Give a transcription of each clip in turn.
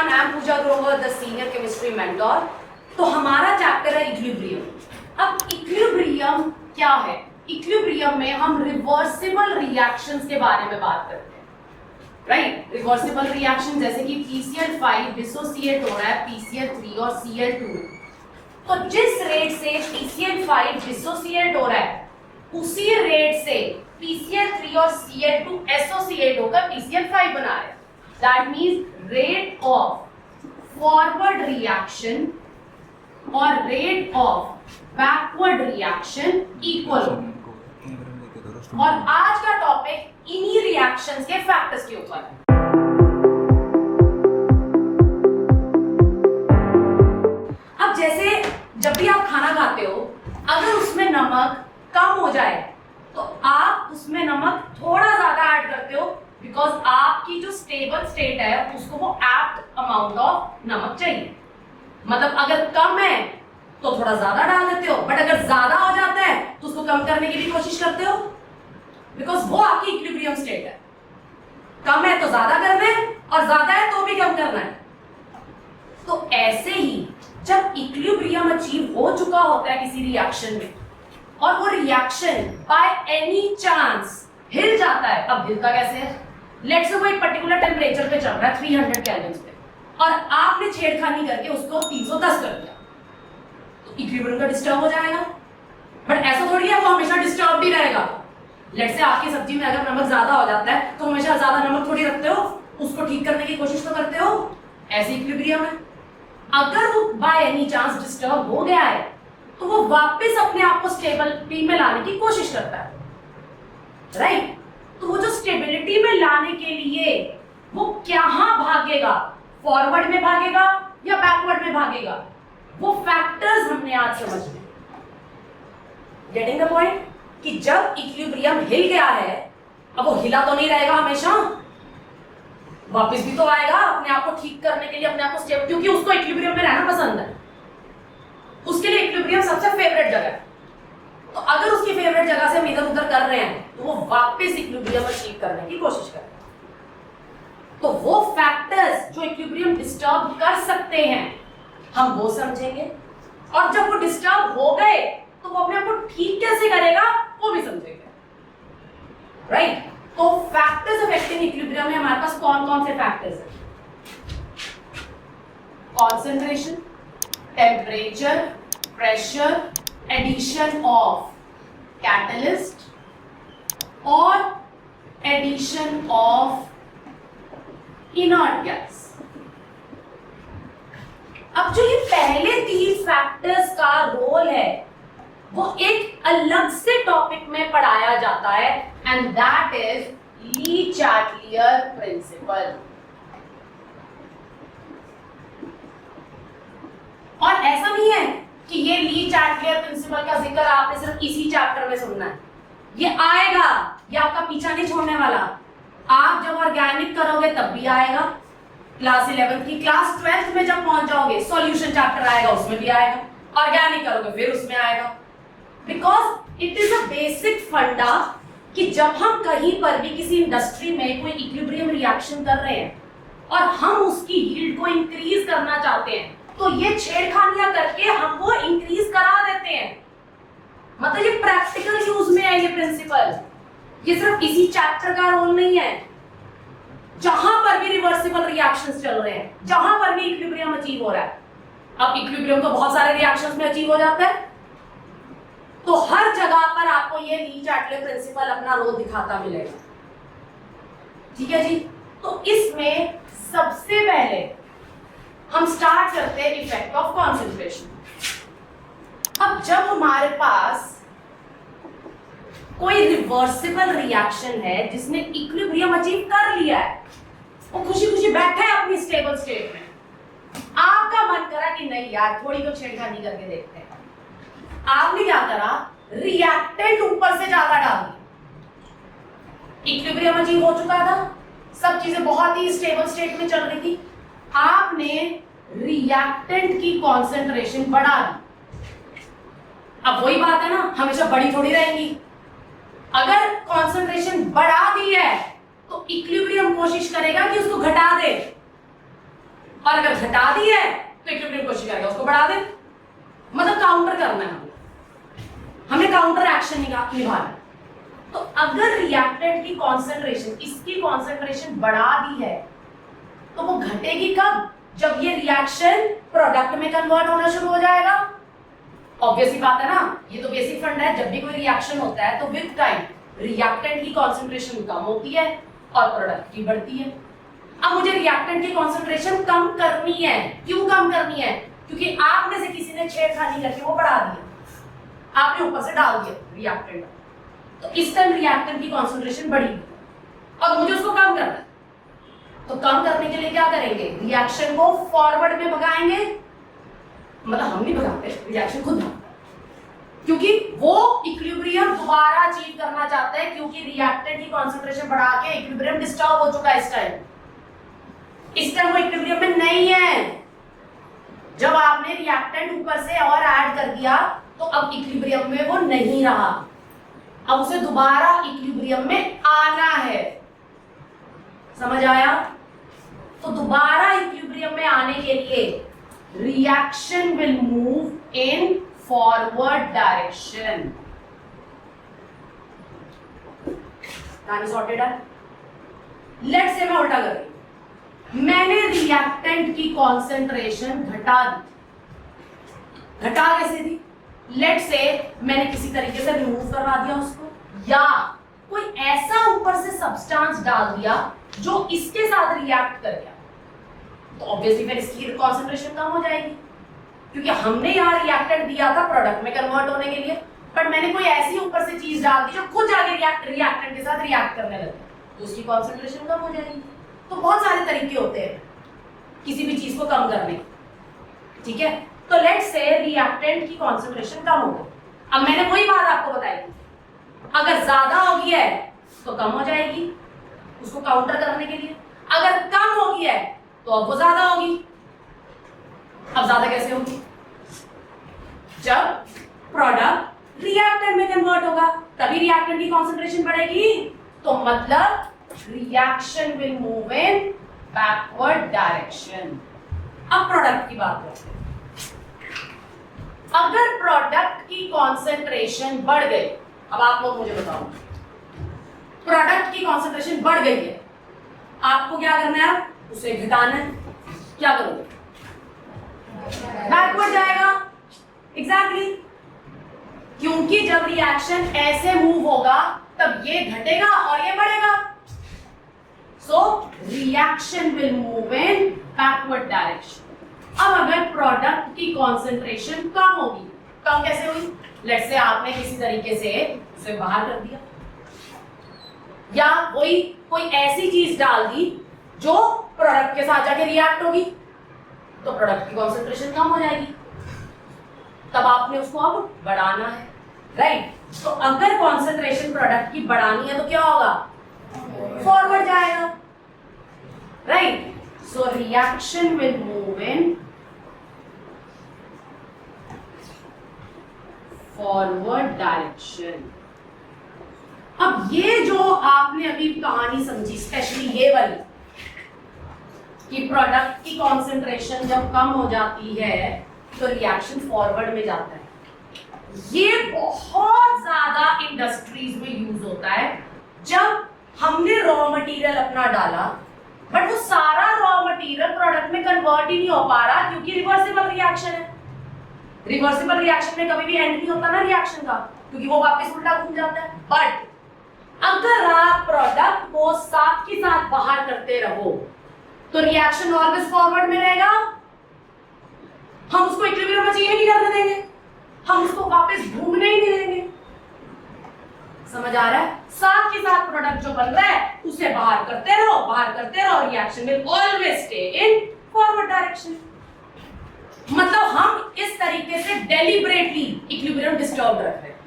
everyone, I am Pooja Grover, the senior chemistry mentor. तो हमारा chapter है equilibrium. अब इक्विलिब्रियम क्या है? इक्विलिब्रियम में हम रिवर्सिबल रिएक्शंस के बारे में बात करते हैं, राइट? रिवर्सिबल रिएक्शन जैसे कि PCl5 डिसोसिएट हो रहा है PCl3 और Cl2। तो जिस रेट से PCl5 डिसोसिएट हो रहा है उसी रेट से PCl3 और Cl2 एसोसिएट होकर PCl5 बना रहे हैं। That means rate of forward reaction और rate of backward reaction equal होगा। और आज का टॉपिक इन्हीं रिएक्शंस के फैक्टर्स के ऊपर है। अब जैसे जब भी आप खाना खाते हो, अगर उसमें नमक कम हो जाए तो आप उसमें नमक थोड़ा ज्यादा ऐड करते हो, बिकॉज आपकी जो स्टेबल स्टेट है उसको वो एप्ट अमाउंट ऑफ नमक चाहिए। मतलब अगर कम है तो थोड़ा ज्यादा डाल देते हो, बट अगर ज्यादा हो जाता है तो उसको कम करने की भी कोशिश करते हो, बिकॉज वो आपकी इक्विलिब्रियम स्टेट है। कम है तो ज्यादा करना है और ज्यादा है तो भी कम करना है। तो ऐसे ही जब इक्विलिब्रियम अचीव हो चुका होता है किसी रिएक्शन में और वो रिएक्शन बाय एनी चांस हिल जाता है, अब हिलता कैसे है? लेट्स से वो एक पर्टिकुलर टेम्परेचर पे चल रहा है 300 केल्विन पे और आपने छेड़खानी करके उसको 310 कर दिया, तो इक्विलिब्रियम का डिस्टर्ब हो जाएगा। बट ऐसा थोड़ी है वो हमेशा डिस्टर्ब ही रहेगा। लेट्स से आपकी सब्जी में अगर नमक ज्यादा हो जाता है तो हमेशा ज्यादा नमक थोड़ी रखते हो, उसको ठीक करने की कोशिश तो करते हो। ऐसे इक्विलिब्रियम है। अगर वो बाय एनी चांस डिस्टर्ब हो गया है तो वो वापस अपने आप को स्टेबल पी में लाने की कोशिश करता है, राइट? तो वो जो स्टेबिलिटी में लाने के लिए वो कहां भागेगा? फॉरवर्ड में भागेगा या बैकवर्ड में भागेगा? वो फैक्टर्स हमने आज समझने। Getting the point? कि जब इक्विलिब्रियम हिल गया है, अब वो हिला तो नहीं रहेगा हमेशा, वापस भी तो आएगा अपने आप को ठीक करने के लिए, अपने आप को स्टेबल, क्योंकि उसको इक्विलिब्रियम में रहना पसंद है। उसके लिए इक्विलिब्रियम सबसे फेवरेट जगह है। तो अगर उसकी फेवरेट जगह से हम इधर उधर कर रहे हैं तो वो वापस इक्विलिब्रियम अचीव करने की कोशिश करें। तो वो फैक्टर्स जो इक्विलिब्रियम डिस्टर्ब कर सकते हैं हम वो समझेंगे, और जब वो डिस्टर्ब हो गए तो वो अपने आप को ठीक कैसे करेगा वो भी समझेंगे, राइट? तो फैक्टर्स अफेक्टिंग इक्विलिब्रियम में हमारे पास कौन कौन से फैक्टर्स हैं? Concentration, temperature, pressure, addition of catalyst और एडिशन ऑफ इनर्ट गैस। अब जो ये पहले तीन फैक्टर्स का रोल है वो एक अलग से टॉपिक में पढ़ाया जाता है, and that is Le Chatelier principle. और ऐसा नहीं है कि ये ली चाटलियर प्रिंसिपल का जिक्र आपने सिर्फ इसी चैप्टर में सुनना है, ये आएगा, ये आपका पीछा नहीं छोड़ने वाला। आप जब ऑर्गेनिक करोगे तब भी आएगा, क्लास 11 की, क्लास 12 में जब पहुंच जाओगे सॉल्यूशन चैप्टर आएगा, उसमें भी आएगा, ऑर्गेनिक करोगे फिर उसमें आएगा। Because it is a basic फंडा कि जब हम कहीं पर भी किसी इंडस्ट्री में कोई इक्विलिब्रियम रिएक्शन कर रहे हैं और हम उसकी यील्ड को इंक्रीज करना चाहते हैं तो ये छेड़खानियां करके हम वो इंक्रीज करा देते हैं। मतलब ये प्रैक्टिकल यूज में है ये प्रिंसिपल, ये सिर्फ इसी चैप्टर का रोल नहीं है। जहां पर भी रिवर्सिबल रिएक्शंस चल रहे हैं, जहां पर भी इक्विलिब्रियम अचीव हो रहा है, अब इक्विलिब्रियम तो बहुत सारे रिएक्शंस में अचीव हो जाता है, तो हर जगह पर आपको ये ली चाटलियर प्रिंसिपल अपना रोल दिखाता मिलेगा। ठीक है जी? तो इसमें सबसे पहले हम स्टार्ट करते हैं इफेक्ट ऑफ कॉन्सेंट्रेशन। अब जब हमारे पास कोई रिवर्सिबल रिएक्शन है जिसने इक्विलिब्रियम अचीव कर लिया है, वो खुशी खुशी बैठा है अपनी स्टेबल स्टेट में, आपका मन करा कि नहीं यार थोड़ी तो छेड़खानी करके देखते हैं, आपने क्या करा? रिएक्टेंट ऊपर से ज्यादा डाल दिया। इक्विलिब्रियम अचीव हो चुका था, सब चीजें बहुत ही स्टेबल स्टेट में चल रही थी, आपने रिएक्टेंट की कॉन्सेंट्रेशन बढ़ा दी। अब वही बात है ना, हमेशा बड़ी थोड़ी रहेंगी। अगर कॉन्सेंट्रेशन बढ़ा दी है तो इक्विलिब्रियम कोशिश करेगा कि उसको घटा दे, और अगर घटा दी है तो इक्विलिब्रियम कोशिश करेगा उसको बढ़ा दे, मतलब काउंटर करना है हमें काउंटर एक्शन निभाना है। तो अगर रिएक्टेंट की कॉन्सेंट्रेशन, इसकी कॉन्सेंट्रेशन बढ़ा दी है तो वो घटेगी कब? जब ये रिएक्शन प्रोडक्ट में कन्वर्ट होना शुरू हो जाएगा। ऑब्वियसली बात है ना, ये तो बेसिक फंड है, जब भी कोई रिएक्शन होता है तो विद टाइम रिएक्टेंट की कॉन्सेंट्रेशन कम होती है और प्रोडक्ट की बढ़ती है। अब मुझे रिएक्टेंट की कॉन्सेंट्रेशन कम करनी है। क्यों कम करनी है? क्योंकि आप में से किसी ने छेड़खानी करके वो बढ़ा दिया, आपने ऊपर से डाल दिया रिएक्टेंट, तो इस टाइम रिएक्टेंट की कॉन्सेंट्रेशन बढ़ी और मुझे उसको कम करना है। तो कम करने के लिए क्या करेंगे? रिएक्शन को फॉरवर्ड में भगाएंगे, मतलब हम नहीं भगाते, रिएक्शन खुद भगाता है, क्योंकि वो इक्विलिब्रियम दोबारा अचीव करना चाहता है, क्योंकि रिएक्टेंट की कॉन्सेंट्रेशन बढ़ा के इक्विलिब्रियम डिस्टर्ब हो चुका है। इस टाइम वो इक्विलिब्रियम में नहीं है। जब आपने रिएक्टेंट ऊपर से और ऐड कर दिया तो अब इक्विलिब्रियम में वो नहीं रहा, अब उसे दोबारा इक्विलिब्रियम में आना है। समझ आया? तो दोबारा इक्विलिब्रियम में आने के लिए reaction will move in forward direction. कहानी सॉर्टेड है? लेट्स से मैं उल्टा कर रही हूं, मैंने रिएक्टेंट की कॉन्सेंट्रेशन घटा दी। घटा कैसे दी? लेट्स से मैंने किसी तरीके से रिमूव करवा दिया उसको, या कोई ऐसा ऊपर से सब्सटेंस डाल दिया जो इसके साथ रिएक्ट कर गया, तो ऑब्वियसली फिर इसकी कॉन्सेंट्रेशन कम हो जाएगी, क्योंकि हमने यहाँ रिएक्टेंट दिया था प्रोडक्ट में कन्वर्ट होने के लिए, बट मैंने कोई ऐसी ऊपर से चीज डाल दी जो खुद जाके रिएक्टेंट के साथ रिएक्ट करने लगे, तो उसकी कॉन्सेंट्रेशन कम हो जाएगी। तो बहुत सारे तरीके होते हैं किसी भी चीज को कम करने के, ठीक है? तो लेट्स से रिएक्टेंट की कॉन्सेंट्रेशन कम हो गई। अब मैंने वही बात आपको बताई थी, अगर ज्यादा होगी है तो कम हो जाएगी उसको काउंटर करने के लिए, अगर कम होगी है तो अब वो ज्यादा होगी। अब ज्यादा कैसे होगी? जब प्रोडक्ट रिएक्टेंट में कन्वर्ट होगा तभी रिएक्टेंट की कॉन्सेंट्रेशन बढ़ेगी, तो मतलब reaction will move in backward direction. अब प्रोडक्ट की बात करते हैं। अगर प्रोडक्ट की कॉन्सेंट्रेशन बढ़ गई, अब आप लोग मुझे बताओ, प्रोडक्ट की कॉन्सेंट्रेशन बढ़ गई है, आपको क्या करना है? उसे घटाना है। क्या करोगे? बैकवर्ड जाएगा। एग्जैक्टली, क्योंकि जब रिएक्शन ऐसे मूव होगा तब ये घटेगा और ये बढ़ेगा, सो reaction will move in backward direction. अब अगर प्रोडक्ट की कॉन्सेंट्रेशन कम होगी, कम कैसे हुई? लेट्स से आपने किसी तरीके से उसे बाहर कर दिया, या कोई ऐसी चीज डाल दी जो प्रोडक्ट के साथ जाके रिएक्ट होगी, तो प्रोडक्ट की कॉन्सेंट्रेशन कम हो जाएगी, तब आपने उसको अब बढ़ाना है, राइट? तो अगर कॉन्सेंट्रेशन प्रोडक्ट की बढ़ानी है तो क्या होगा? फॉरवर्ड जाएगा, right? So reaction will move in forward direction. अब ये जो आपने अभी कहानी समझी, स्पेशली ये वाली, कि प्रोडक्ट की कॉन्सेंट्रेशन जब कम हो जाती है तो रिएक्शन फॉरवर्ड में जाता है, ये बहुत ज्यादा इंडस्ट्रीज में यूज होता है। जब हमने रॉ मटेरियल अपना डाला बट वो सारा रॉ मटेरियल प्रोडक्ट में कन्वर्ट ही नहीं हो पा रहा, क्योंकि रिवर्सिबल रिएक्शन है। रिवर्सिबल रिएक्शन में कभी भी एंड नहीं होता ना रिएक्शन का, क्योंकि वो वापस उल्टा घूम जाता है। बट अगर आप प्रोडक्ट को साथ के साथ बाहर करते रहो तो रिएक्शन ऑलवेज फॉरवर्ड में रहेगा, हम उसको इक्विलिब्रियम अचीव नहीं करने देंगे, हम उसको वापस घूमने ही नहीं देंगे। समझ आ रहा है? साथ के साथ प्रोडक्ट जो बन रहा है उसे बाहर करते रहो, reaction will always stay in forward direction. मतलब हम इस तरीके से डेलिबरेटली इक्विलिब्रियम डिस्टर्ब रख रहे हैं,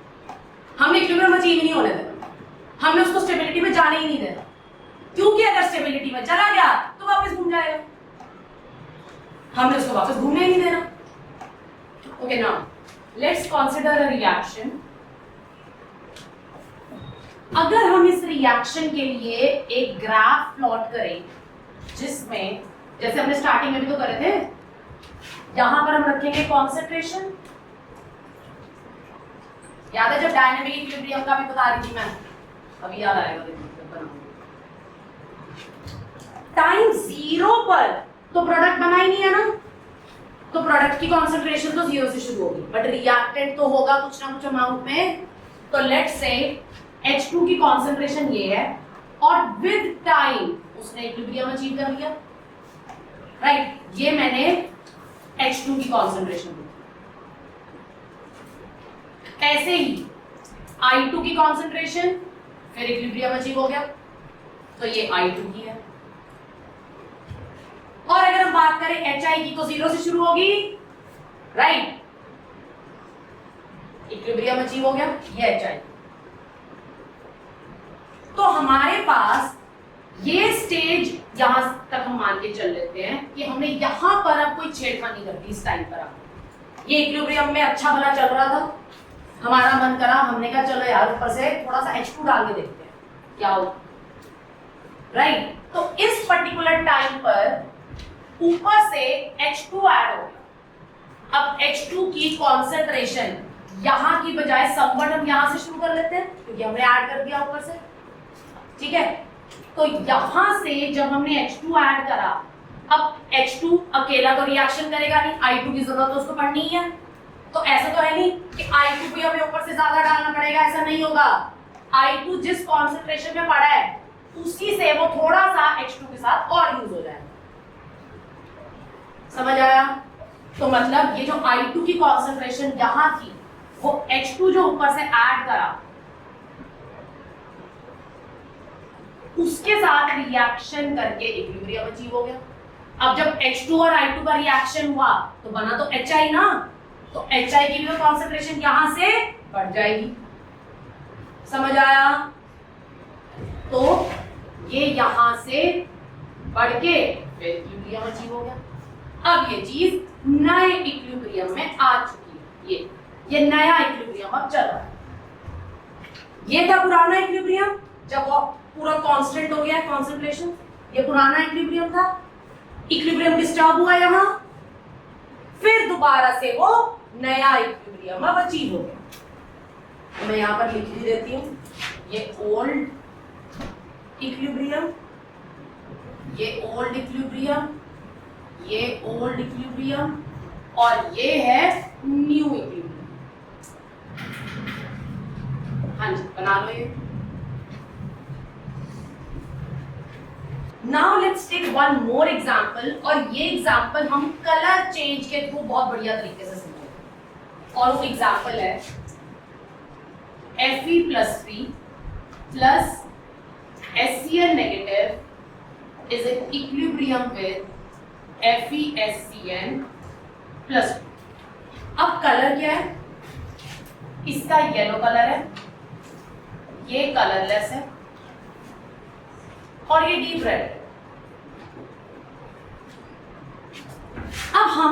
हमने इक्विलिब्रियम अचीव नहीं होने देना, हमने उसको स्टेबिलिटी में जाने ही नहीं देना, क्योंकि अगर स्टेबिलिटी में चला गया तो वापस घूम जाएगा, हमने उसको वापस घूमने ही नहीं देना। Okay, now let's consider a reaction. अगर हम इस रिएक्शन के लिए एक ग्राफ प्लॉट करें जिसमें जैसे हमने स्टार्टिंग में भी तो करे थे। यहां पर हम रखेंगे कॉन्सेंट्रेशन, याद है जब डायनेमिक इक्विलिब्रियम का भी बता रही थी मैं, अभी याद आएगा टाइम 0 पर तो प्रोडक्ट बना ही नहीं है ना, तो प्रोडक्ट की कॉन्सेंट्रेशन तो 0 से शुरू होगी, बट रिएक्टेंट तो होगा कुछ ना कुछ अमाउंट में। तो लेट्स से H2 की कॉन्सेंट्रेशन ये है और विद टाइम उसने इक्विलिब्रियम अचीव कर लिया, राइट। ये मैंने H2 की कॉन्सेंट्रेशन दी। ऐसे ही I2 की कॉन्सेंट्रेशन, फिर इक्विलिब्रियम अचीव हो गया, तो ये I2 की है। और अगर हम बात करें HI की तो 0 से शुरू होगी, राइट, इक्विलिब्रियम अचीव हो गया, ये HI। तो हमारे पास ये स्टेज यहां तक हम मान के चल लेते हैं कि हमने यहां पर अब कोई छेड़खानी कर दी। इस टाइम पर अब ये इक्विलिब्रियम में अच्छा भला चल रहा था, हमारा मन करा, हमने कहा चलो यार ऊपर से थोड़ा सा H2 डाल के देखते हैं क्या हो, राइट। तो इस पर्टिकुलर टाइम पर ऊपर से H2 ऐड हो गया। अब H2 की कॉन्सेंट्रेशन यहां की बजाय समवन हम यहां से शुरू कर लेते हैं क्योंकि हमने ऐड कर दिया ऊपर से, ठीक है। तो यहां से जब हमने H2 ऐड करा, अब H2 अकेला तो रिएक्शन करेगा नहीं, I2 की जरूरत तो उसको पड़नी ही है। तो ऐसा तो है नहीं कि I2 भी हमें ऊपर से ज्यादा डालना पड़ेगा, ऐसा नहीं होगा। I2 जिस कॉन्सेंट्रेशन में पड़ा है उसी से वो थोड़ा सा H2 के साथ और यूज हो जाएगा। समझ आया? तो मतलब ये जो I2 की कॉन्सेंट्रेशन यहां थी वो H2 जो ऊपर से ऐड करा उसके साथ रिएक्शन करके इक्विलिब्रियम अचीव हो गया। अब जब H2 और I2 का रिएक्शन हुआ तो बना तो HI ना, तो HI की भी तो कॉन्सेंट्रेशन यहां से बढ़ जाएगी। समझ आया? तो ये यहां से बढ़ के फिर इक्विलिब्रियम अचीव हो गया। अब ये चीज नए इक्विलिब्रियम में आ चुकी है। ये नया इक्विलिब्रियम अब चल रहा है। ये था पुराना इक्विलिब्रियम जब वो पूरा कांस्टेंट हो गया कॉन्सेंट्रेशन, ये पुराना इक्विलिब्रियम था। इक्विलिब्रियम डिस्टर्ब हुआ यहां, फिर दोबारा से वो नया इक्विलिब्रियम अब अचीव हो गया। तो मैं यहां पर लिख ही देती हूं, ये ओल्ड इक्विलिब्रियम, ये ओल्ड इक्विलिब्रियम, ये ओल्ड इक्विलिब्रियम और ये है न्यू इक्विलिब्रियम। हाँ जी, बना लो ये। Now let's take one more example, और ये एग्जाम्पल हम कलर चेंज के थ्रू बहुत बढ़िया तरीके से समझेंगे। और वो एग्जाम्पल है Fe+3 plus HCl negative is in equilibrium with FeSCN plus. अब कलर क्या है? इसका येलो कलर है, ये कलरलेस है और ये डीप रेड है। अब हम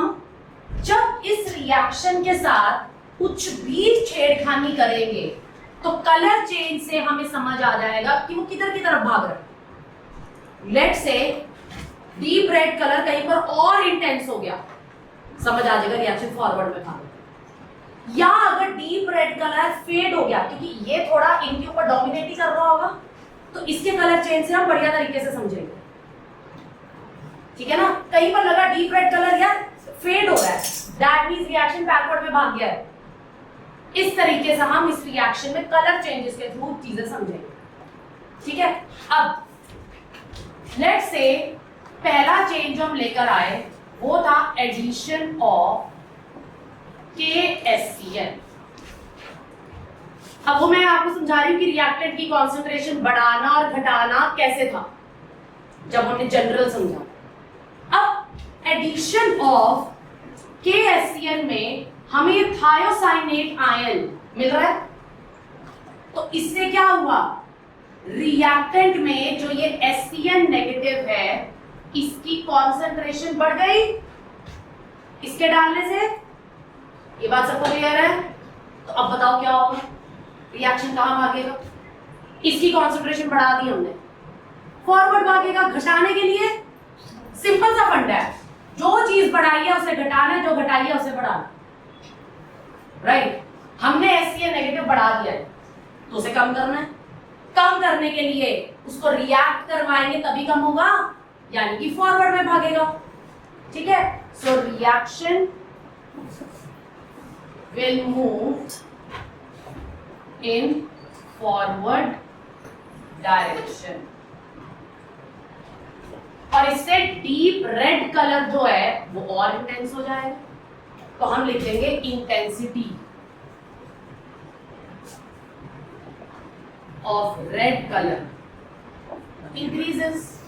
जब इस रिएक्शन के साथ कुछ भी छेड़खानी करेंगे तो कलर चेंज से हमें समझ आ जाएगा कि वो किधर की तरफ भाग रहा है। Let's say deep red colour कहीं पर और इंटेंस हो गया, समझ आ जाएगा रिएक्शन फॉरवर्ड में भाग। या अगर डीप रेड कलर फेड हो गया क्योंकि ये थोड़ा इनके ऊपर डोमिनेट ही कर रहा होगा, तो इसके कलर चेंज से हम बढ़िया तरीके से समझेंगे, ठीक है ना। कहीं पर लगा डीप रेड कलर यार फेड हो रहा है, दैट मींस रिएक्शन बैकवर्ड में भाग गया है। इस तरीके से हम इस रिएक्शन में कलर चेंजेस के थ्रू चीजें समझेंगे, ठीक है। अब लेट्स से पहला चेंज हम लेकर आए वो था एडिशन ऑफ KHCl। अब वो मैं आपको समझा रही हूं कि रिएक्टेंट की कॉन्सेंट्रेशन बढ़ाना और घटाना कैसे था जब हमने जनरल समझा। अब एडिशन ऑफ KHCl में हमें थायोसाइनेट आयन मिल रहा है, तो इससे क्या हुआ, रिएक्टेंट में जो ये HCl नेगेटिव है इसकी कॉन्सेंट्रेशन बढ़ गई इसके डालने से। ये बात सबको क्लियर है? तो अब बताओ क्या होगा, रिएक्शन कहां भागेगा? इसकी कॉन्सेंट्रेशन बढ़ा दी हमने, फॉरवर्ड भागेगा। घटाने के लिए सिंपल सा फंडा है, जो चीज बढ़ाई है उसे घटाना है, जो घटाई है उसे बढ़ाना, राइट। हमने एससीएल नेगेटिव बढ़ा दिया है तो उसे कम करना है, कम करने के लिए उसको रिएक्ट करवाएंगे तभी कम होगा, यानी कि फॉरवर्ड में भागेगा, ठीक है। सो reaction will move in forward direction, और इससे डीप रेड कलर जो है वो और इंटेंस हो जाएगा, तो हम लिख देंगे intensity of red colour increases.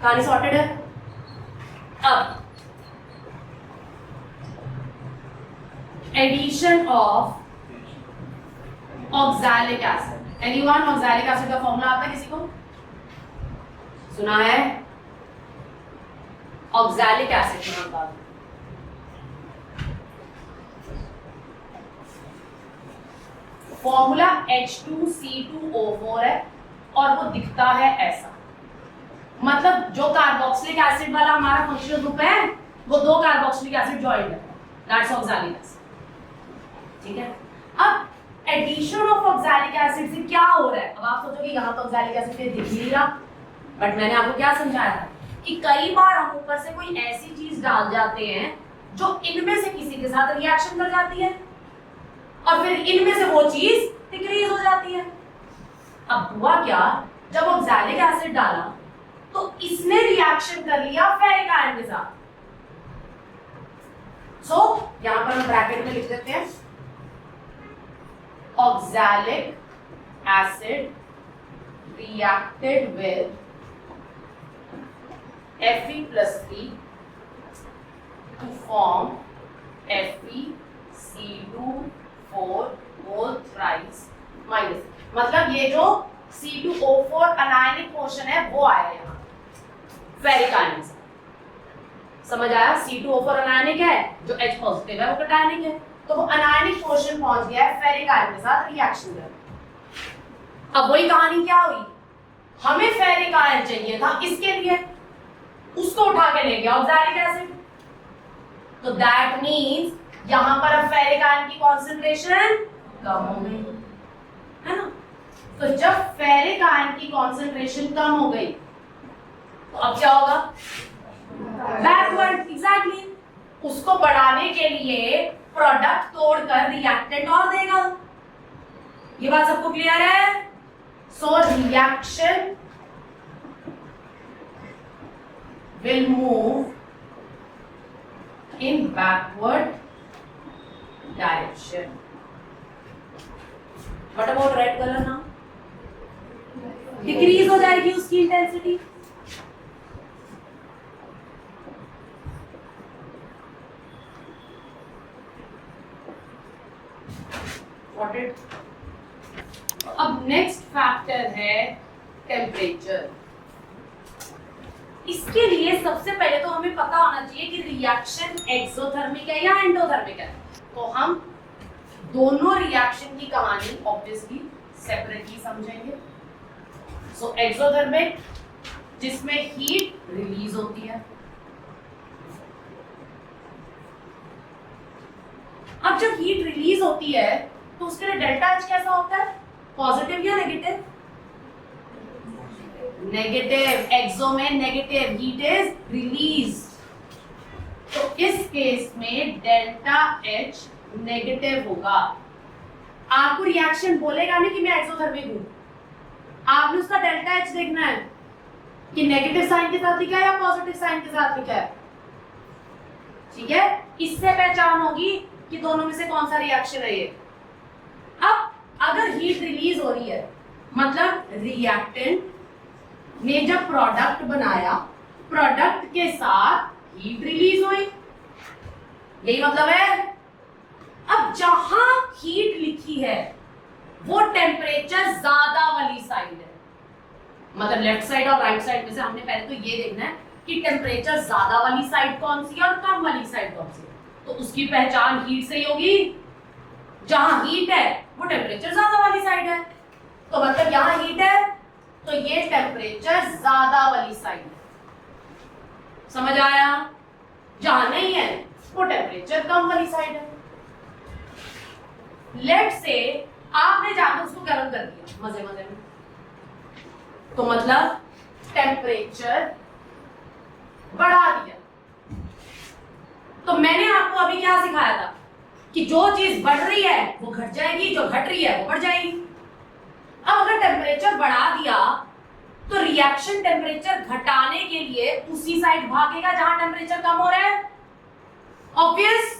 कहानी सॉर्टेड है। अब addition of oxalic acid, anyone oxalic acid का फॉर्मूला आता है किसी को? सुना है? ऑक्सैलिक एसिड का नाम था, फॉर्मूला H2C2O4 है और वो दिखता है ऐसा, मतलब जो कार्बोक्सिलिक एसिड वाला हमारा फंक्शनल ग्रुप है वो दो कार्बोक्सिलिक एसिड जॉइंट है, दैट्स ऑक्सैलिक एसिड, ठीक है। अब एडिशन ऑफ ऑक्सैलिक एसिड से क्या हो रहा है? अब आप सोचोगे यहाँ तो ऑक्सैलिक एसिड दिख नहीं रहा, बट मैंने आपको क्या समझाया था कि कई बार हम ऊपर से कोई ऐसी चीज डाल जाते हैं जो इनमें से किसी के साथ रिएक्शन कर जाती है और फिर इनमें से वो चीज डिक्रीज हो जाती है। अब हुआ क्या, जब ऑक्सैलिक एसिड डाला तो इसने रिएक्शन कर लिया फेरिक आयन के साथ, सो यहां पर हम ब्रैकेट में लिख देते हैं oxalic acid reacted with Fe+3 to form FeC2O4 whole thrice minus, मतलब ये जो C2O4 अनायनिक पोर्शन है वो आया यहाँ फेरिक आयन से, समझ आया? C2O4 अनायनिक है, जो H पॉजिटिव है वो कैटायनिक है, तो वो अनायनिक पोर्शन पहुंच गया है फेरिक आयन के साथ रिएक्शन कर। अब वही कहानी क्या हुई, हमें फेरिक आयन चाहिए था, इसके लिए उसको उठा के ले गया ऑक्सैलिक एसिड, तो दैट मींस यहां पर अब फेरिक आयन की कॉन्सेंट्रेशन कम हो गई, है ना। तो जब फेरिक आयन की कॉन्सेंट्रेशन कम हो गई तो अब क्या होगा? Backward, exactly. उसको बढ़ाने के लिए प्रोडक्ट तोड़कर रिएक्टेंट और देगा। ये बात सबको क्लियर है? सो reaction will move in backward direction. What about red color now? Decrease हो जाएगी उसकी इंटेंसिटी। Got it? अब नेक्स्ट फैक्टर है टेम्परेचर। इसके लिए सबसे पहले तो हमें पता होना चाहिए कि रिएक्शन एक्सोथर्मिक है या एंडोथर्मिक है। तो हम दोनों रिएक्शन की कहानी ऑब्वियसली सेपरेटली समझेंगे। सो एक्सोथर्मिक जिसमें हीट रिलीज होती है। अब जब हीट रिलीज होती है तो उसके लिए डेल्टा एच कैसा होता है? पॉजिटिव या नेगेटिव? नेगेटिव। एक्सो में नेगेटिव, हीट इज रिलीज, तो इस केस में डेल्टा एच नेगेटिव होगा। आपको रिएक्शन बोलेगा नहीं कि मैं एक्सोथर्मिक हूं, आपने उसका डेल्टा एच देखना है कि नेगेटिव साइन के साथ लिखा है या पॉजिटिव साइन के साथ लिखा है, ठीक है। इससे पहचान होगी कि दोनों में से कौन सा रिएक्शन है ये। अब अगर हीट रिलीज हो रही है मतलब रिएक्टेंट ने जब प्रोडक्ट बनाया, प्रोडक्ट के साथ हीट रिलीज हुई, यही मतलब है। अब जहां हीट लिखी है वो टेम्परेचर ज्यादा वाली साइड है, मतलब लेफ्ट साइड और राइट साइड में से हमने पहले तो ये देखना है कि टेम्परेचर ज्यादा वाली साइड कौन सी है और कम वाली साइड कौन सी है। तो उसकी पहचान हीट से ही होगी। जहां हीट है वो टेम्परेचर ज्यादा वाली साइड है, तो मतलब यहां हीट है तो ये टेम्परेचर ज्यादा वाली साइड है, समझ आया? जहां नहीं है वो टेम्परेचर कम वाली साइड है। लेट से आपने जाकर उसको गर्म कर दिया मजे मजे में, तो मतलब टेम्परेचर बढ़ा दिया। तो मैंने आपको अभी क्या सिखाया था कि जो चीज बढ़ रही है वो घट जाएगी, जो घट रही है वो बढ़ जाएगी। अब अगर टेम्परेचर बढ़ा दिया तो रिएक्शन टेम्परेचर घटाने के लिए उसी साइड भागेगा जहां टेम्परेचर कम हो रहा है, ऑब्वियस।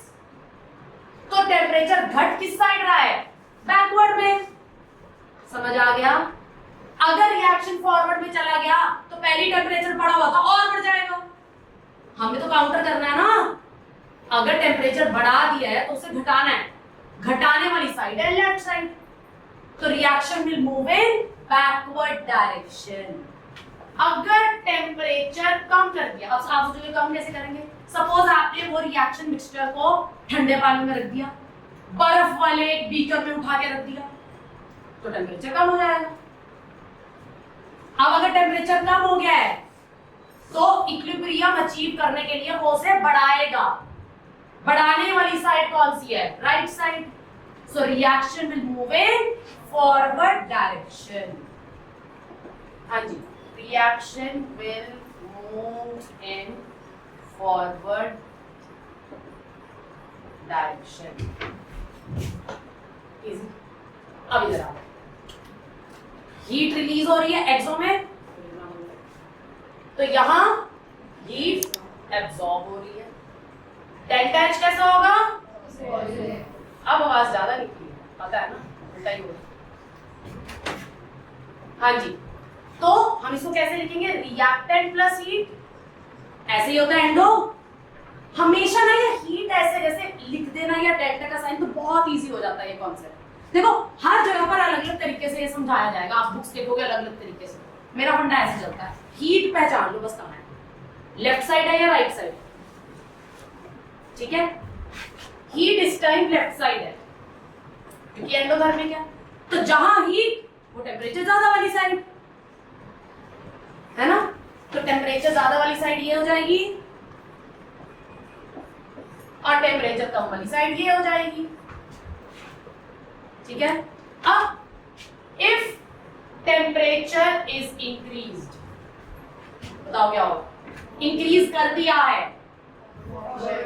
तो टेम्परेचर घट किस साइड रहा है? बैकवर्ड में। समझ आ गया? अगर रिएक्शन फॉरवर्ड में चला गया तो पहली टेम्परेचर बढ़ा हुआ था और बढ़ जाएगा। हमें तो काउंटर करना है ना। अगर टेम्परेचर बढ़ा दिया है तो उसे घटाना है, घटाने वाली साइड है लेफ्ट साइड, तो reaction will move in backward direction. अगर टेम्परेचर कम कर दिया, अब आप सोचोगे कम कैसे करेंगे? सपोज आपने वो रिएक्शन मिक्सचर को ठंडे पानी में रख दिया, बर्फ वाले एक बीकर में उठा के रख दिया, तो टेम्परेचर कम हो जाएगा। अब अगर टेम्परेचर कम हो गया है तो इक्विलिब्रियम अचीव करने के लिए वो उसे बढ़ाएगा। बढ़ाने वाली साइड कौन सी है? Right side. So reaction will move in forward direction. हाँ जी, reaction will move in forward direction. Easy. अब इधर आओ, हीट रिलीज हो रही है एक्सो में, तो यहां हीट एब्सॉर्ब हो रही है। डेल्टा एच कैसा होगा? अब आवाज ज्यादा निकली है, पता है ना, उल्टा ही हो रहा। हाँ जी, तो हम इसको कैसे लिखेंगे? Reactant plus heat. ऐसे ही होता है एंडो। हमेशा ना ये हीट ऐसे जैसे लिख देना या डेल्टा का साइन, तो बहुत इजी हो जाता है ये कॉन्सेप्ट। देखो हर जगह पर अलग अलग तरीके से ये समझाया जाएगा, आप बुक्स देखोगे अलग अलग तरीके से। मेरा फंडा ऐसे चलता है, हीट पहचान लो बस कहाँ है, लेफ्ट साइड है या राइट साइड। ठीक है, हीट इस टाइम लेफ्ट साइड है क्योंकि एंडोथर्मिक है, तो जहां हीट वो टेम्परेचर ज्यादा वाली साइड है ना, तो टेम्परेचर ज्यादा वाली साइड ये हो जाएगी और टेम्परेचर कम वाली साइड ये हो जाएगी। ठीक है, अब इफ टेम्परेचर इज इंक्रीज्ड, बताओ क्या होगा? इंक्रीज कर दिया है,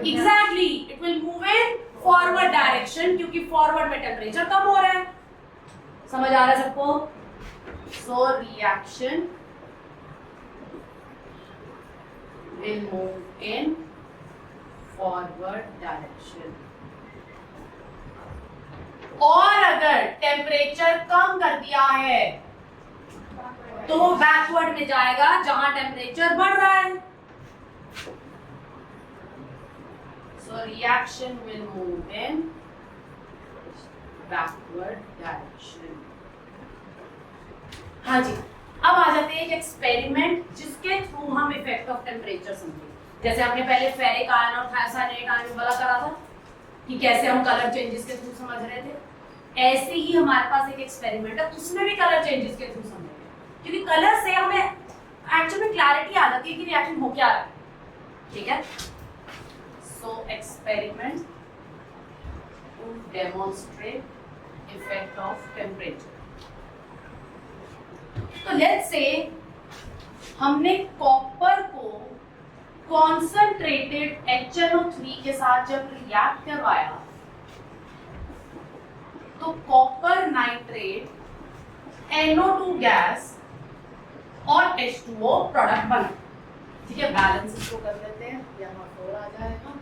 exactly it will move in forward direction, क्योंकि फॉरवर्ड में टेम्परेचर कम हो रहा है। समझ आ रहा है सबको? सो reaction will move in forward direction। और अगर टेम्परेचर कम कर दिया है तो वो बैकवर्ड में जाएगा जहां टेम्परेचर बढ़ रहा है। So reaction will move in backward direction। हाँ जी, अब आ जाते हैं एक एक्सपेरिमेंट जिसके थ्रू हम इफेक्ट ऑफ टेम्परेचर समझेंगे। जैसे हमने पहले फेरिक आयन और थायोसाइनेट आयन वाला करा था कि कैसे हम कलर चेंजेस के थ्रू समझ रहे थे, ऐसे ही हमारे पास एक एक्सपेरिमेंट है, उसमें भी कलर चेंजेस के थ्रू समझेंगे, क्योंकि कलर से हमें एक्चुअली क्लैरिटी आ जाती है कि रिएक्शन हो क्या रहा है। ठीक है, so experiment to demonstrate effect of temperature. तो लेट्स से हमने कॉपर को कॉन्संट्रेटेड HNO3 के साथ जब रिएक्ट करवाया तो कॉपर नाइट्रेट, NO2 गैस और H2O प्रोडक्ट बना। ठीक है, बैलेंस इसको कर लेते हैं, यहाँ 4 आ जाएगा,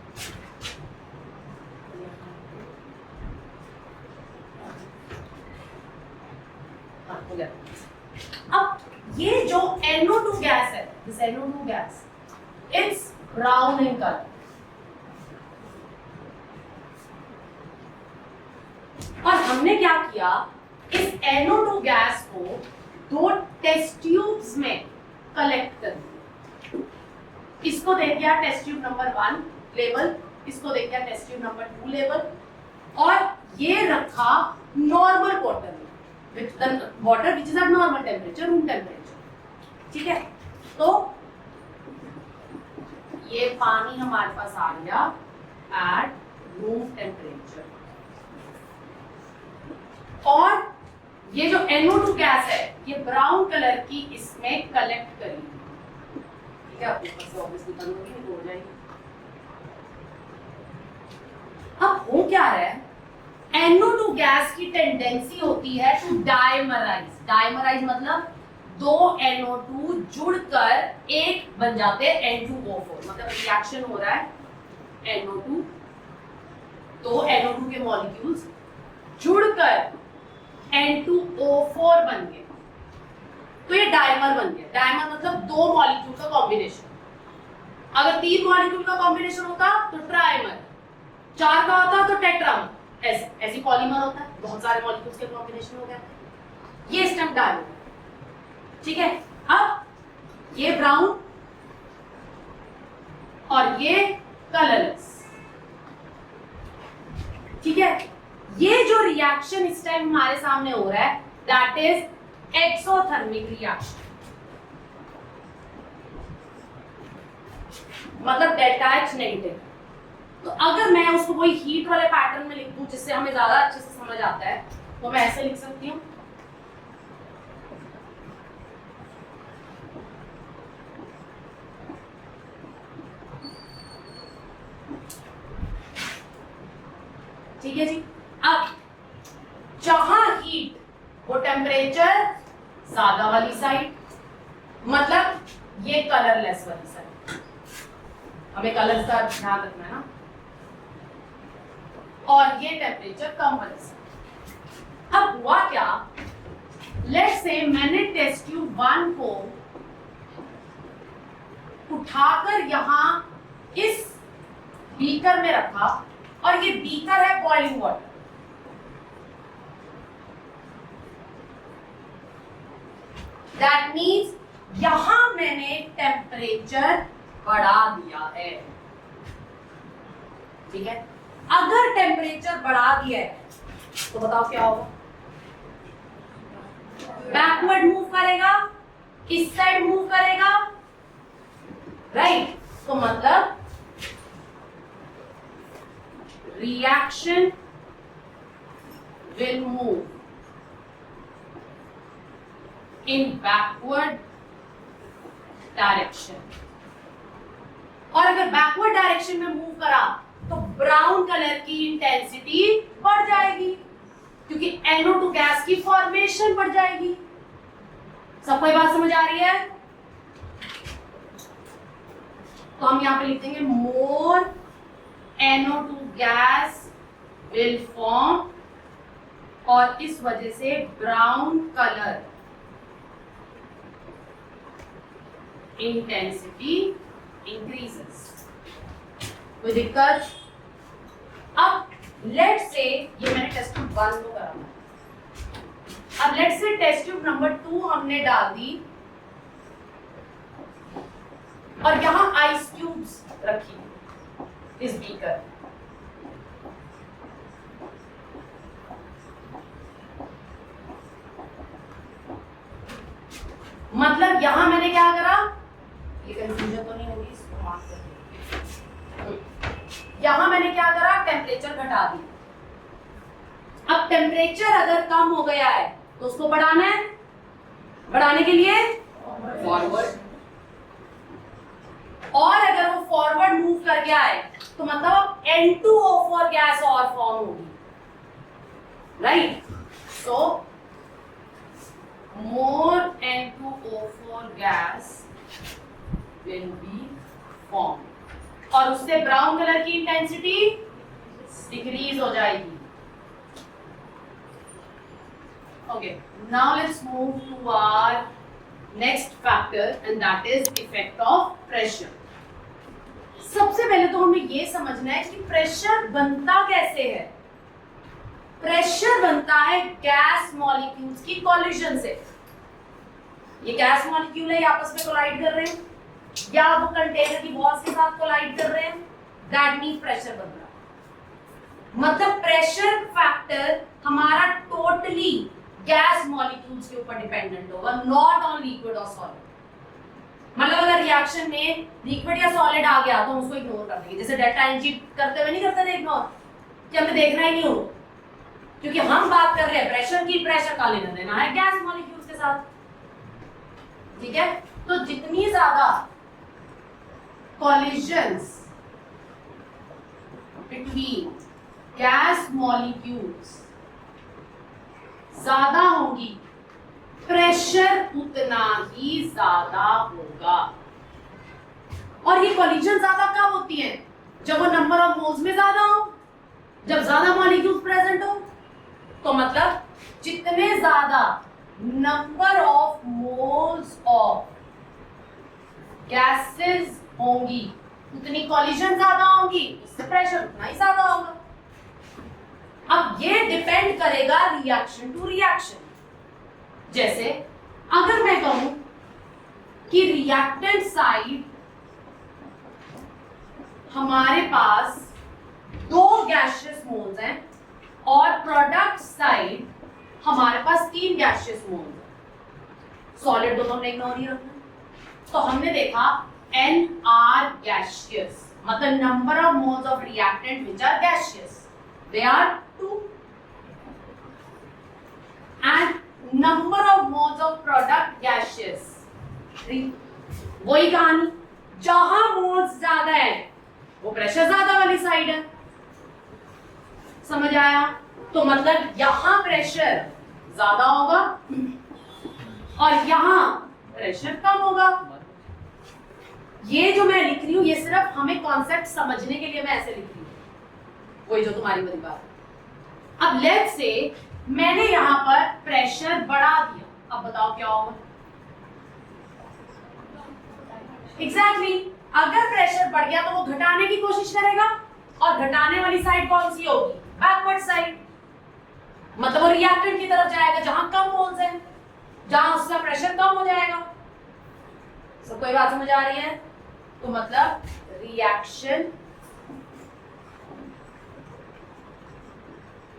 हो गया। अब ये जो NO2 गैस है, this NO2 gas, it's brown in colour, और हमने क्या किया, इस NO2 गैस को 2 टेस्ट ट्यूब्स में कलेक्ट कर दिया। इसको दे दिया टेस्ट ट्यूब नंबर 1 लेवल, इसको दे दिया टेस्ट ट्यूब नंबर 2 लेवल, और ये रखा नॉर्मल वाटर में, with the water which is at normal temperature, room temperature। ठीक है, तो ये पानी हमारे पास आ गया एट रूम टेम्परेचर, और ये जो NO2 गैस है ये ब्राउन कलर की इसमें कलेक्ट करेगी, ठीक है, ऊपर से ऑब्वियसली बंद होगी, तो हो जाएगी। अब हो क्या रहा है, NO2 गैस की टेंडेंसी होती है टू डाइमराइज। डाइमराइज मतलब दो NO2 जुड़कर एक बन जाते हैं N2O4, मतलब रिएक्शन हो रहा है NO2, दो NO2 के मॉलिक्यूल्स जुड़कर N2O4 बन गए, तो ये डाइमर बन गया। डाइमर मतलब दो मॉलिक्यूल का कॉम्बिनेशन। अगर तीन मॉलिक्यूल का कॉम्बिनेशन होता तो ट्राइमर, चार का होता तो टेट्रामर, ऐसी पॉलीमर होता है, बहुत सारे मॉलिक्यूल्स के कॉम्बिनेशन हो गया, ये स्टेप डाइमर, ठीक है। अब ये ब्राउन और ये कलरलेस, ठीक है। ये जो रिएक्शन इस टाइम हमारे सामने हो रहा है दैट इज एक्सोथर्मिक रिएक्शन, मतलब डेल्टा H नेगेटिव। तो अगर मैं उसको कोई हीट वाले पैटर्न में लिख दूं जिससे हमें ज्यादा अच्छे से समझ आता है, तो मैं ऐसे लिख सकती हूँ, ठीक है जी। अब जहां हीट वो टेम्परेचर ज्यादा वाली साइड, मतलब ये कलरलेस वाली साइड, हमें कलर्स का ध्यान रखना है ना, और ये टेम्परेचर कम वाली साइड। अब हुआ क्या, लेट्स से मैंने टेस्ट ट्यूब 1 को उठाकर यहां इस बीकर में रखा, और ये बीकर है बॉइलिंग वाटर, दैट मीन्स यहां मैंने टेम्परेचर बढ़ा दिया है, ठीक है। अगर टेम्परेचर बढ़ा दिया है तो बताओ क्या होगा, बैकवर्ड मूव करेगा, इस साइड मूव करेगा, राइट। तो मतलब reaction will move in backward direction, और अगर बैकवर्ड डायरेक्शन में मूव करा तो ब्राउन कलर की इंटेंसिटी बढ़ जाएगी, क्योंकि NO2 गैस की फॉर्मेशन बढ़ जाएगी। सबको ये बात समझ आ रही है? तो हम यहां पे लिख देंगे मोर NO2 गैस will form, और इस वजह से ब्राउन कलर इंटेंसिटी इंक्रीजेस। कोई दिक्कत? अब लेट से ये मैंने टेस्ट ट्यूब 1 को करा, अब लेट से टेस्ट ट्यूब नंबर 2 हमने डाल दी, और यहां आइस क्यूब्स रखी इस बीकर, मतलब यहां मैंने क्या करा, ये कंफ्यूजन तो नहीं होगी, इसको मार्क कर दो। यहां मैंने क्या करा, टेम्परेचर घटा दी। अब टेम्परेचर अगर कम हो गया है तो उसको बढ़ाना है, बढ़ाने के लिए फॉरवर्ड, और अगर वो फॉरवर्ड मूव कर गया है तो मतलब अब N2O4 गैस और फॉर्म होगी, right. So more N2O4 gas will be formed, और उससे ब्राउन कलर की इंटेंसिटी डिक्रीज हो जाएगी। Okay, now let's move to our next factor, and that is effect of pressure. सबसे पहले तो हमें ये समझना है कि प्रेशर बनता कैसे है। प्रेशर बनता है गैस मॉलिक्यूल्स की कोलिजन से। ये गैस मॉलिक्यूल है, आपस में कोलाइड कर रहे हैं, या वो कंटेनर की वॉल्स के साथ कोलाइड कर रहे हैं, दैट मींस प्रेशर बन रहा है। मतलब प्रेशर फैक्टर हमारा टोटली गैस मॉलिक्यूल्स के ऊपर डिपेंडेंट होगा, नॉट ऑन लिक्विड और सॉलिड। रिएक्शन में लिक्विड या सॉलिड आ गया तो हम उसको इग्नोर कर देंगे, जैसे डेल्टा एनजी करते हुए नहीं करते थे इग्नोर, कि हमें देखना ही नहीं हो, क्योंकि हम बात कर रहे हैं प्रेशर की, प्रेशर का लेना देना है गैस मॉलिक्यूल्स के साथ। ठीक है, तो जितनी ज्यादा कॉलिजन्स बिटवीन गैस मॉलिक्यूल्स ज्यादा होगी, प्रेशर उतना ही ज्यादा होगा। और ये कॉलिजन ज्यादा कब होती है? जब वो नंबर ऑफ मोल्स में ज्यादा हो, जब ज्यादा मॉलिक्यूल्स प्रेजेंट हो। तो मतलब जितने ज्यादा number of moles of gases होंगी उतनी कॉलिजन ज्यादा होंगी, इससे प्रेशर उतना ही ज्यादा होगा। अब ये डिपेंड करेगा रिएक्शन टू रिएक्शन। जैसे अगर मैं कहूं कि रिएक्टेंट साइड हमारे पास 2 गैसियस मोल्स हैं और प्रोडक्ट साइड हमारे पास 3 गैसियस मोल्स हैं, सॉलिड दोनों हमने इग्नोर ही रखना। तो हमने देखा NR गैसियस मतलब number of moles of reactant which are gaseous, they are 2, and number of moles of product gaseous 3। वही कहानी, जहां मोल्स ज्यादा है वो प्रेशर ज्यादा वाली साइड है। समझ आया? तो मतलब यहां प्रेशर ज्यादा होगा और यहां प्रेशर कम होगा। ये जो मैं लिख रही हूं ये सिर्फ हमें कॉन्सेप्ट समझने के लिए मैं ऐसे लिख रही हूं, वही जो तुम्हारी बड़ी बात है। अब लेट्स से मैंने यहां पर प्रेशर बढ़ा दिया, अब बताओ क्या होगा? एग्जैक्टली, अगर प्रेशर बढ़ गया तो वो घटाने की कोशिश करेगा और घटाने वाली साइड कौन सी होगी? बैकवर्ड साइड, मतलब वो रिएक्टेंट की तरफ जाएगा जहां कम मोल्स हैं, जहां उसका प्रेशर कम हो जाएगा। सब कोई बात समझ आ रही है? तो मतलब reaction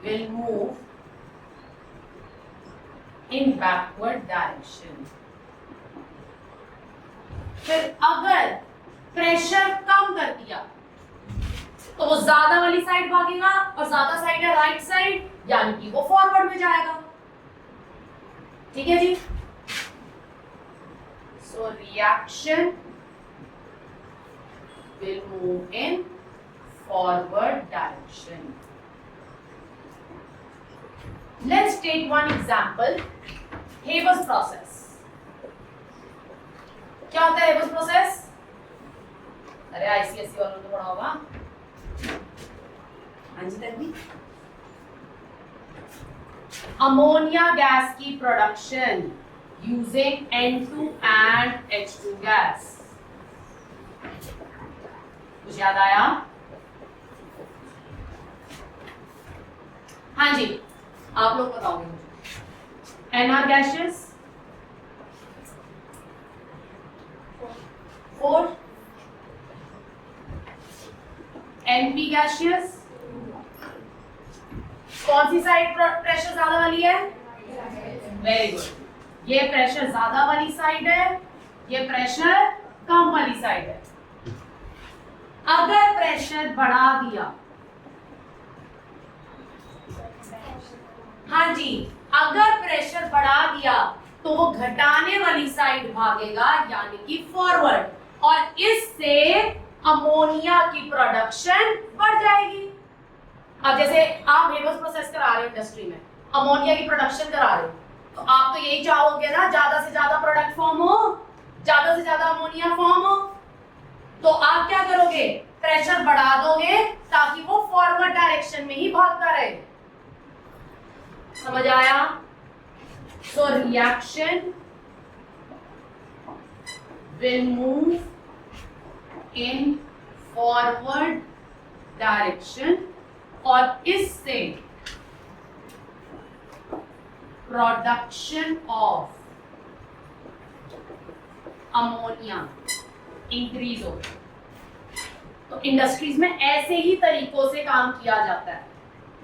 will move in backward direction। फिर अगर प्रेशर कम कर दिया तो वो ज्यादा वाली साइड भागेगा और ज्यादा साइड है राइट साइड, यानी कि वो फॉरवर्ड में जाएगा। ठीक है जी? So reaction will move in forward direction। Let's take one example, Haber's process। क्या होता है Haber's process? अरे ICSE वालों ने पढ़ा होगा। हाँ जी तन्वी। अमोनिया गैस की production using N2 and H2 gas. कुछ याद आया? हाँ जी, आप लोग बताओगे मुझे। NR गैसेस 4, NP गैसेस कौन सी साइड प्रेशर ज्यादा वाली है? वेरी गुड, ये प्रेशर ज्यादा वाली साइड है, ये प्रेशर कम वाली साइड है। अगर प्रेशर बढ़ा दिया, हाँ जी, अगर प्रेशर बढ़ा दिया तो वो घटाने वाली साइड भागेगा यानी कि फॉरवर्ड, और इससे अमोनिया की प्रोडक्शन बढ़ जाएगी। अब जैसे आप हेबर्स प्रोसेस करा रहे हो इंडस्ट्री में, अमोनिया की प्रोडक्शन करा रहे हो, तो आप तो यही चाहोगे ना ज्यादा से ज्यादा प्रोडक्ट फॉर्म हो, ज्यादा से ज्यादा अमोनिया फॉर्म हो। तो आप क्या करोगे? प्रेशर बढ़ा दोगे ताकि वो फॉरवर्ड डायरेक्शन में ही भागता रहे। समझ आया? सो reaction will move in forward direction और इससे प्रोडक्शन ऑफ अमोनिया इंक्रीज हो। तो इंडस्ट्रीज में ऐसे ही तरीकों से काम किया जाता है,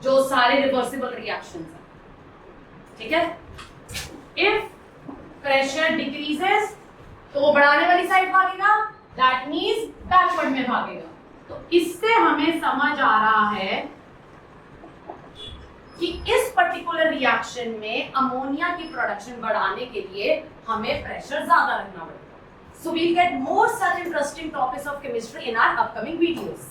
जो सारे रिवर्सिबल रिएक्शंस हैं। ठीक है? इफ प्रेशर डिक्रीजेस तो वो बढ़ाने वाली साइड भागेगा, दैट मीन्स बैकवर्ड में भागेगा। तो इससे हमें समझ आ रहा है कि इस पर्टिकुलर रिएक्शन में अमोनिया की प्रोडक्शन बढ़ाने के लिए हमें प्रेशर ज्यादा रखना पड़ेगा। So we'll get more such interesting topics of chemistry in our upcoming videos.